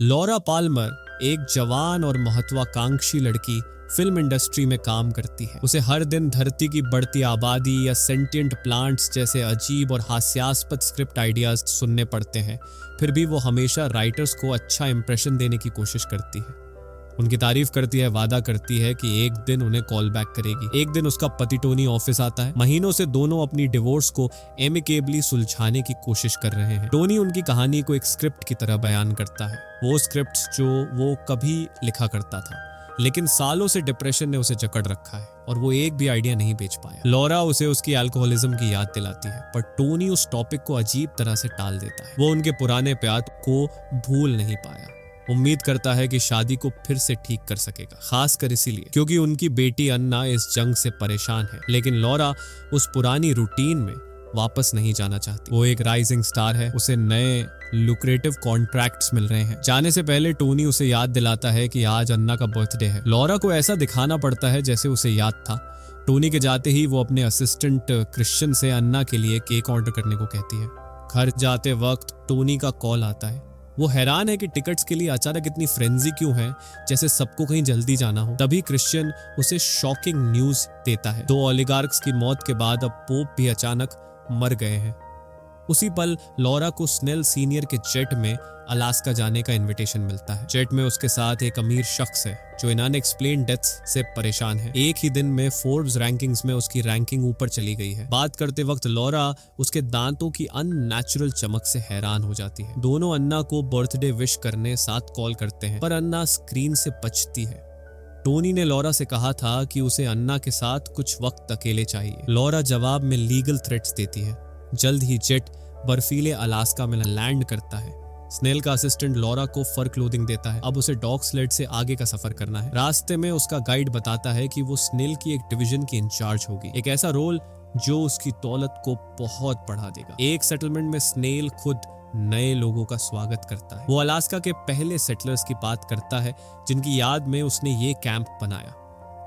Laura Palmer एक जवान और महत्वाकांक्षी लड़की फिल्म इंडस्ट्री में काम करती है। उसे हर दिन धरती की बढ़ती आबादी या सेंटिएंट प्लांट्स जैसे अजीब और हास्यास्पद स्क्रिप्ट आइडियाज सुनने पड़ते हैं, फिर भी वो हमेशा राइटर्स को अच्छा इंप्रेशन देने की कोशिश करती है। उनकी तारीफ करती है, वादा करती है कि एक दिन उन्हें कॉल बैक करेगी। एक दिन उसका पति टोनी ऑफिस आता है। महीनों से दोनों अपनी डिवोर्स को एमिकेबली सुलझाने की कोशिश कर रहे हैं। टोनी उनकी कहानी को एक स्क्रिप्ट की तरह बयान करता है, वो स्क्रिप्ट जो वो कभी लिखा करता था, लेकिन सालों से डिप्रेशन ने उसे जकड़ रखा है और वो एक भी आइडिया नहीं बेच पाया। लॉरा उसे उसकी अल्कोहलिज्म की याद दिलाती है, पर टोनी उस टॉपिक को अजीब तरह से टाल देता है। वो उनके पुराने प्यार को भूल नहीं पाया। उम्मीद करता है कि शादी को फिर से ठीक कर सकेगा, खासकर इसीलिए क्योंकि उनकी बेटी अन्ना इस जंग से परेशान है। लेकिन लॉरा उस पुरानी रूटीन में वापस नहीं जाना चाहती। वो एक राइजिंग स्टार है, उसे नए लुक्रेटिव कॉन्ट्रैक्ट्स मिल रहे हैं। जाने से पहले टोनी उसे याद दिलाता है कि आज अन्ना का बर्थडे है। लॉरा को ऐसा दिखाना पड़ता है जैसे उसे याद था। टोनी के जाते ही वो अपने असिस्टेंट क्रिश्चियन से अन्ना के लिए केक ऑर्डर करने को कहती है। घर जाते वक्त टोनी का कॉल आता है। वो हैरान है कि टिकट्स के लिए अचानक इतनी फ्रेंजी क्यों है, जैसे सबको कहीं जल्दी जाना हो। तभी क्रिश्चियन उसे शॉकिंग न्यूज देता है, 2 ओलिगार्क्स की मौत के बाद अब पोप भी अचानक मर गए हैं। उसी पल लॉरा को स्नेल सीनियर के जेट में अलास्का जाने का इनविटेशन मिलता है। जेट में उसके साथ एक अमीर शख्स है जो इन अनएक्सप्लेन्ड डेथ्स से परेशान है। एक ही दिन में फोर्ब्स रैंकिंग्स में उसकी रैंकिंग ऊपर चली गई है। बात करते वक्त लॉरा उसके दांतों की अननेचुरल चमक से हैरान हो जाती है। दोनों अन्ना को बर्थडे विश करने साथ कॉल करते हैं, पर अन्ना स्क्रीन से बचती है। टोनी ने लॉरा से कहा था कि उसे अन्ना के साथ कुछ वक्त अकेले चाहिए। लॉरा जवाब में लीगल थ्रेट्स देती है। जल्द ही जेट बर्फीले अलास्का में लैंड करता है। स्नेल का असिस्टेंट लॉरा को फर क्लोथिंग देता है। अब उसे डॉग स्लेड से आगे का सफर करना है। रास्ते में उसका गाइड बताता है कि वो स्नेल की एक डिवीजन की इंचार्ज होगी, एक ऐसा रोल जो उसकी दौलत को बहुत बढ़ा देगा। एक सेटलमेंट में स्नेल खुद नए लोगों का स्वागत करता है। वो अलास्का के पहले सेटलर्स की बात करता है जिनकी याद में उसने ये कैंप बनाया।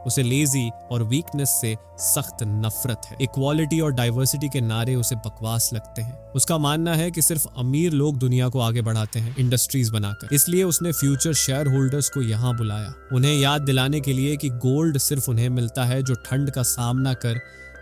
उसे लेजी और वीकनेस से सख्त नफरत है। इक्वालिटी और डाइवर्सिटी के नारे उसे बकवास लगते हैं। उसका मानना है कि सिर्फ अमीर लोग दुनिया को आगे बढ़ाते हैं इंडस्ट्रीज बनाकर। इसलिए उसने फ्यूचर शेयर होल्डर्स को यहाँ बुलाया, उन्हें याद दिलाने के लिए कि गोल्ड सिर्फ उन्हें मिलता है जो ठंड का सामना कर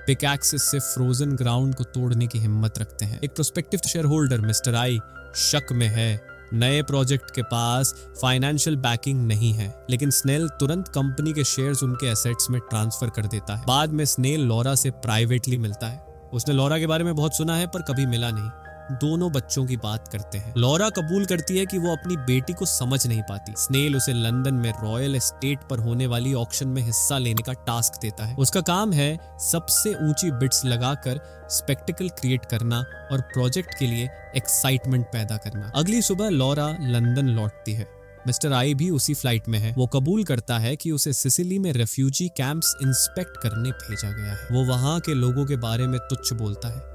पिकैक्सेस से फ्रोजन ग्राउंड को तोड़ने की हिम्मत रखते हैं। एक prospective share holder mister I शक में है। नए प्रोजेक्ट के पास फाइनेंशियल बैकिंग नहीं है, लेकिन स्नेल तुरंत कंपनी के शेयर्स उनके एसेट्स में ट्रांसफर कर देता है। बाद में स्नेल लॉरा से प्राइवेटली मिलता है। उसने लॉरा के बारे में बहुत सुना है पर कभी मिला नहीं। दोनों बच्चों की बात करते हैं। लॉरा कबूल करती है कि वो अपनी बेटी को समझ नहीं पाती। स्नेल उसे लंदन में रॉयल एस्टेट पर होने वाली ऑक्शन में हिस्सा लेने का टास्क देता है। उसका काम है सबसे ऊंची बिड्स लगाकर स्पेक्टिकल क्रिएट करना और प्रोजेक्ट के लिए एक्साइटमेंट पैदा करना। अगली सुबह लॉरा लंदन लौटती है। मिस्टर आई भी उसी फ्लाइट में है। वो कबूल करता है कि उसे सिसिली में रेफ्यूजी कैंप्स इंस्पेक्ट करने भेजा गया है। वो वहां के लोगों के बारे में तुच्छ बोलता है।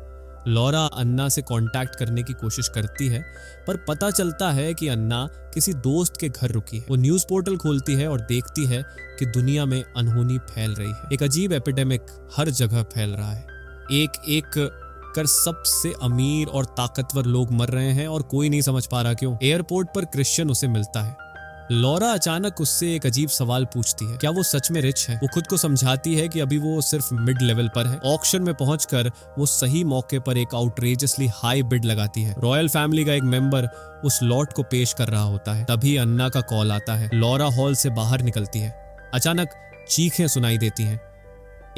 लॉरा अन्ना से कांटेक्ट करने की कोशिश करती है, पर पता चलता है कि अन्ना किसी दोस्त के घर रुकी है। वो न्यूज़ पोर्टल खोलती है और देखती है कि दुनिया में अनहोनी फैल रही है। एक अजीब एपिडेमिक हर जगह फैल रहा है। एक एक कर सबसे अमीर और ताकतवर लोग मर रहे हैं और कोई नहीं समझ पा रहा क्यों। एयरपोर्ट पर क्रिश्चियन उसे मिलता है। लॉरा अचानक उससे एक अजीब सवाल पूछती है, क्या वो सच में रिच है? वो खुद को समझाती है कि अभी वो सिर्फ मिड लेवल पर है। ऑक्शन में पहुंचकर वो सही मौके पर एक आउटरेजियसली हाई बिड लगाती है। रॉयल फैमिली का एक मेंबर उस लॉट को पेश कर रहा होता है। तभी अन्ना का कॉल आता है। लॉरा हॉल से बाहर निकलती है। अचानक चीखें सुनाई देती हैं।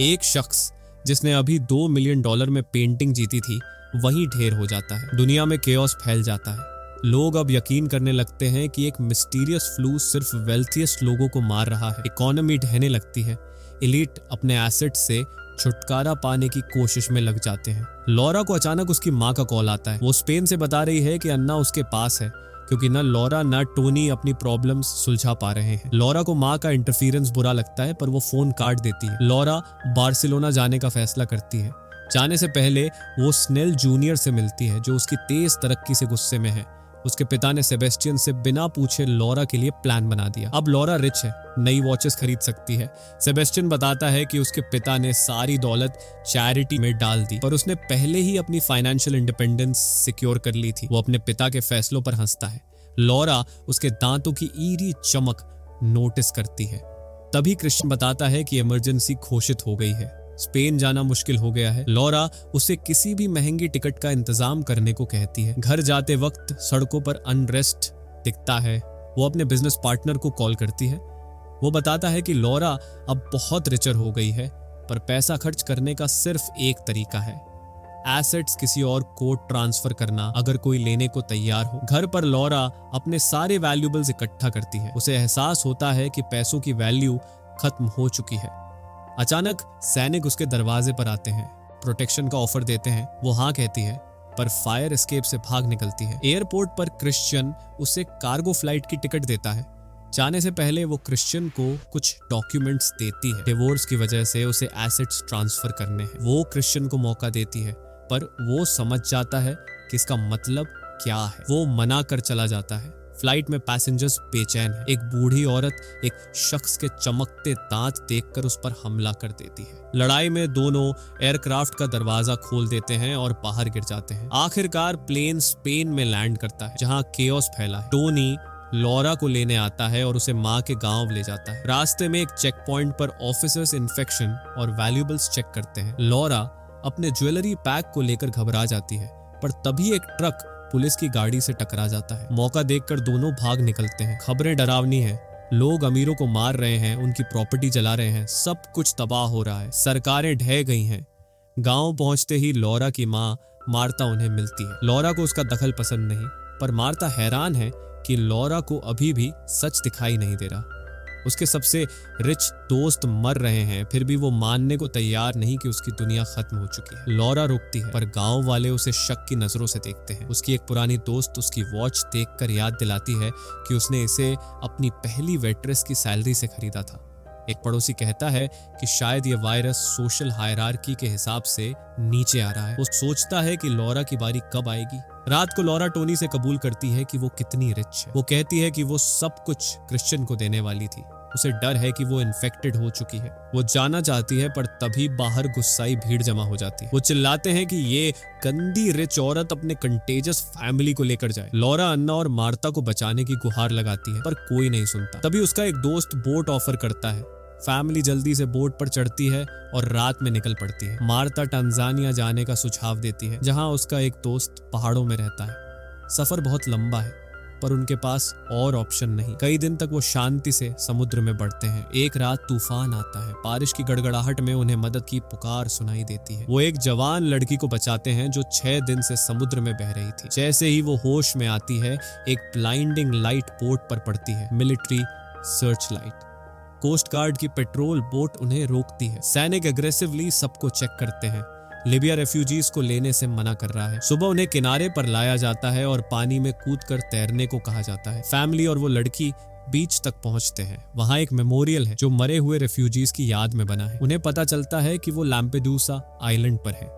एक शख्स जिसने अभी $2 मिलियन में पेंटिंग जीती थी वहीं ढेर हो जाता है। दुनिया में केओस फैल जाता है। लोग अब यकीन करने लगते हैं कि एक मिस्टीरियस फ्लू सिर्फ वेल्थिएस्ट लोगों को मार रहा है। इकोनॉमी ढहने लगती है। एलीट अपने एसेट से छुटकारा पाने की कोशिश में लग जाते हैं। लॉरा को अचानक उसकी माँ का कॉल आता है। वो स्पेन से बता रही है कि अन्ना उसके पास है, क्योंकि न लॉरा न टोनी अपनी प्रॉब्लम्स सुलझा पा रहे हैं। लॉरा को माँ का इंटरफेरेंस बुरा लगता है, पर वो फोन काट देती है। लॉरा बार्सिलोना जाने का फैसला करती है। जाने से पहले वो स्नेल जूनियर से मिलती है, जो उसकी तेज तरक्की से गुस्से में है। उसके पिता ने सेबेस्टियन से बिना पूछे लॉरा के लिए प्लान बना दिया। अब लॉरा रिच है, नई वॉचेस खरीद सकती है। सेबेस्टियन बताता है कि उसके पिता ने सारी दौलत चैरिटी में डाल दी, पर उसने पहले ही अपनी फाइनेंशियल इंडिपेंडेंस सिक्योर कर ली थी। वो अपने पिता के फैसलों पर हंसता है। लॉरा उसके दांतों की ईरी चमक नोटिस करती है। तभी क्रिश्चियन बताता है कि इमरजेंसी घोषित हो गई है, स्पेन जाना मुश्किल हो गया है। लॉरा उसे किसी भी महंगी टिकट का इंतजाम करने को कहती है। घर जाते वक्त सड़कों पर अनरेस्ट दिखता है। वो अपने बिजनेस पार्टनर को कॉल करती है। वो बताता है कि लॉरा अब बहुत रिचर हो गई है, पर पैसा खर्च करने का सिर्फ एक तरीका है, एसेट्स किसी और को ट्रांसफर करना, अगर कोई लेने को तैयार हो। घर पर लॉरा अपने सारे वैल्यूएबल्स इकट्ठा करती है। उसे एहसास होता है कि पैसों की वैल्यू खत्म हो चुकी है। अचानक सैनिक उसके दरवाजे पर आते हैं, प्रोटेक्शन का ऑफर देते हैं। वो हाँ कहती है, पर फायर एस्केप से भाग निकलती है। एयरपोर्ट पर क्रिश्चियन उसे कार्गो फ्लाइट की टिकट देता है। जाने से पहले वो क्रिश्चियन को कुछ डॉक्यूमेंट्स देती है। डिवोर्स की वजह से उसे एसेट्स ट्रांसफर करने हैं। वो क्रिश्चियन को मौका देती है, पर वो समझ जाता है कि इसका मतलब क्या है। वो मना कर चला जाता है। फ्लाइट में पैसेंजर्स बेचैन है। एक बूढ़ी औरत एक शख्स के चमकते दांत देखकर उस पर हमला कर देती है। लड़ाई में दोनों एयरक्राफ्ट का दरवाजा खोल देते हैं और बाहर गिर जाते हैं। आखिरकार प्लेन स्पेन में लैंड करता है, जहां केओस फैला है। टोनी लॉरा को लेने आता है और उसे माँ के गांव ले जाता है। रास्ते में एक चेक पॉइंट पर ऑफिसर्स इन्फेक्शन और वैल्यूएबल्स चेक करते हैं। लॉरा अपने ज्वेलरी पैक को लेकर घबरा जाती है, पर तभी एक ट्रक पुलिस की गाड़ी से टकरा जाता है। मौका देखकर दोनों भाग निकलते हैं। खबरें डरावनी हैं, लोग अमीरों को मार रहे हैं, उनकी प्रॉपर्टी जला रहे हैं, सब कुछ तबाह हो रहा है, सरकारें ढह गई हैं। गांव पहुंचते ही लॉरा की माँ मार्ता उन्हें मिलती है। लॉरा को उसका दखल पसंद नहीं, पर मार्ता हैरान है कि लॉरा को अभी भी सच दिखाई नहीं दे रहा। उसके सबसे रिच दोस्त मर रहे हैं, फिर भी वो मानने को तैयार नहीं कि उसकी दुनिया खत्म हो चुकी है। लॉरा रुकती है, पर गांव वाले उसे शक की नजरों से देखते हैं। उसकी एक पुरानी दोस्त उसकी वॉच देखकर याद दिलाती है कि उसने इसे अपनी पहली वेट्रेस की सैलरी से खरीदा था। एक पड़ोसी कहता है कि शायद ये वायरस सोशल हायरार्की के हिसाब से नीचे आ रहा है। वो सोचता है कि लॉरा की बारी कब आएगी। रात को लॉरा टोनी से कबूल करती है कि वो कितनी रिच है। वो कहती है कि वो सब कुछ क्रिश्चियन को देने वाली थी। उसे डर है कि वो इन्फेक्टेड हो चुकी है। वो जाना चाहती है, पर तभी बाहर गुस्साई भीड़ जमा हो जाती है। वो चिल्लाते हैं कि ये गंदी रिच औरत अपने कंटेजियस फैमिली को लेकर जाए। लॉरा अन्ना और मार्ता को बचाने की गुहार लगाती है, पर कोई नहीं सुनता। तभी उसका एक दोस्त बोट ऑफर करता है। फैमिली जल्दी से बोट पर चढ़ती है और रात में निकल पड़ती है। मार्ता टंजानिया जाने का सुझाव देती है, जहां उसका एक दोस्त पहाड़ों में रहता है। सफर बहुत लंबा है, पर उनके पास और ऑप्शन नहीं। कई दिन तक वो शांति से समुद्र में बढ़ते हैं। एक रात तूफान आता है। बारिश की गड़गड़ाहट में उन्हें मदद की पुकार सुनाई देती है। वो एक जवान लड़की को बचाते हैं जो 6 दिन से समुद्र में बह रही थी। जैसे ही वो होश में आती है, एक ब्लाइंडिंग लाइट बोट पर पड़ती है, military search light. Coast guard की पेट्रोल बोट उन्हें रोकती है। सैनिक एग्रेसिवली सबको चेक करते हैं। लिबिया रेफ्यूजीज को लेने से मना कर रहा है। सुबह उन्हें किनारे पर लाया जाता है और पानी में कूदकर तैरने को कहा जाता है। फैमिली और वो लड़की बीच तक पहुंचते हैं। वहां एक मेमोरियल है जो मरे हुए रेफ्यूजीज की याद में बना है। उन्हें पता चलता है कि वो लैम्पेडूसा आइलैंड पर है।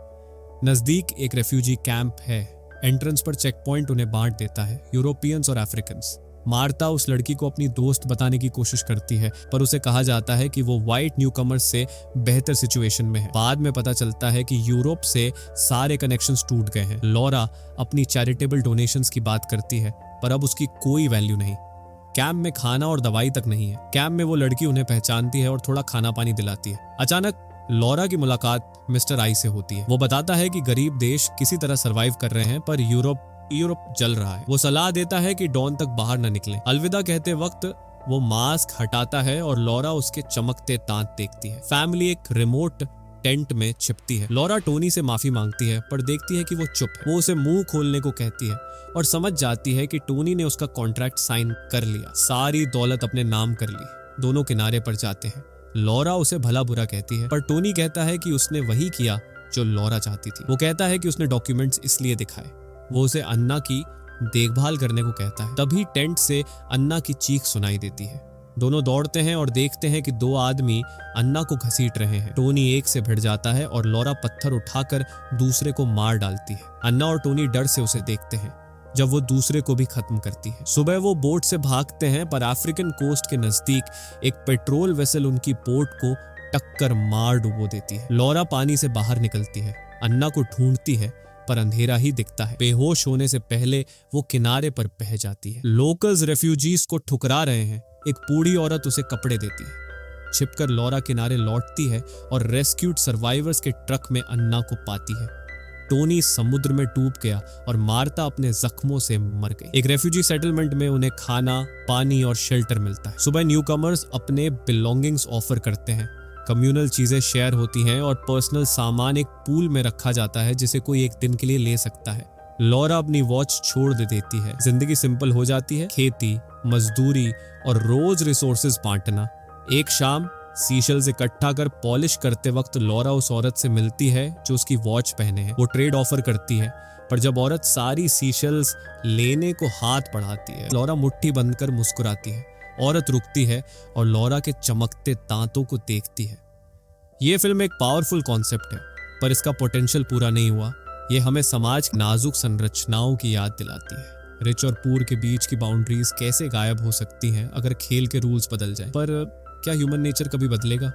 नजदीक एक रेफ्यूजी कैंप है। एंट्रेंस पर चेक पॉइंट उन्हें बांट देता है, यूरोपियंस और अफ्रीकन्स। मार्ता उस लड़की को अपनी दोस्त बताने की कोशिश करती है, पर उसे कहा जाता है कि वो व्हाइट न्यूकमर्स से बेहतर सिचुएशन में है। बाद में पता चलता है कि यूरोप से सारे कनेक्शंस टूट गए हैं। लॉरा अपनी चैरिटेबल डोनेशंस की बात करती है, पर अब उसकी कोई वैल्यू नहीं। कैंप में खाना और दवाई तक नहीं है। कैंप में वो लड़की उन्हें पहचानती है और थोड़ा खाना पानी दिलाती है। अचानक लॉरा की मुलाकात मिस्टर आई से होती है। वो बताता है कि गरीब देश किसी तरह सरवाइव कर रहे हैं, पर यूरोप जल रहा है। वो सलाह देता है कि डॉन तक बाहर न निकले। अलविदा कहते वक्त वो मास्क हटाता है और लॉरा उसके चमकते दांत देखती है। फैमिली एक रिमोट टेंट में छिपती है। लॉरा टोनी से माफी मांगती है, पर देखती है कि वो चुप है। वो उसे मुंह खोलने को कहती है और समझ जाती है कि टोनी ने उसका कॉन्ट्रैक्ट साइन कर लिया, सारी दौलत अपने नाम कर ली। दोनों किनारे पर जाते हैं। लॉरा उसे भला बुरा कहती है, पर टोनी कहता है कि उसने वही किया जो लॉरा चाहती थी। वो कहता है कि उसने डॉक्यूमेंट्स इसलिए दिखाए। वो उसे अन्ना की देखभाल करने को कहता है। तभी टेंट से अन्ना की चीख सुनाई देती है। दोनों दौड़ते हैं और देखते हैं कि 2 आदमी अन्ना को घसीट रहे हैं। टोनी एक से भिड़ जाता है और लॉरा पत्थर उठाकर दूसरे को मार डालती है। अन्ना और टोनी डर से उसे देखते हैं जब वो दूसरे को भी खत्म करती है। सुबह वो बोट से भागते हैं, पर अफ्रीकन कोस्ट के नजदीक एक पेट्रोल वेसल उनकी बोट को टक्कर मार डुबो देती है। लॉरा पानी से बाहर निकलती है, अन्ना को ढूंढती है, पर अंधेरा ही दिखता है। बेहोश होने से पहले वो किनारे पर बह जाती है। लोकल्स रेफ्यूजीज को ठुकरा रहे हैं। एक बूढ़ी औरत उसे कपड़े देती है। छिपकर लॉरा किनारे लौटती है और रेस्क्यूड सर्वाइवर्स के ट्रक में अन्ना को पाती है। टोनी समुद्र में डूब गया और मार्ता अपने जख्मों से मर गई। एक रेफ्यूजी सेटलमेंट में उन्हें खाना, पानी और शेल्टर मिलता है। सुबह न्यूकमर्स अपने बिलोंगिंग्स ऑफर करते हैं। कम्युनल चीजें शेयर होती हैं और पर्सनल सामान एक पूल में रखा जाता है जिसे कोई एक दिन के लिए ले सकता है। लॉरा अपनी वॉच छोड़ देती है। जिंदगी सिंपल हो जाती है। खेती, मजदूरी और रोज रिसोर्सेज बांटना। एक शाम सीशल्स इकट्ठा कर पॉलिश करते वक्त लॉरा उस औरत से मिलती है जो उसकी वॉच पहने है। वो ट्रेड ऑफर करती है, पर जब औरत सारी सीशल्स लेने को हाथ बढ़ाती है, लॉरा मुट्ठी बंद कर मुस्कुराती है। औरत रुकती है और लॉरा के चमकते दांतों को देखती है। ये फिल्म एक पावरफुल कॉन्सेप्ट है, पर इसका पोटेंशियल पूरा नहीं हुआ। ये हमें समाज की नाजुक संरचनाओं की याद दिलाती है। रिच और पुअर के बीच की बाउंड्रीज कैसे गायब हो सकती हैं अगर खेल के रूल्स बदल जाएं। पर क्या ह्यूमन नेचर कभी बदलेगा?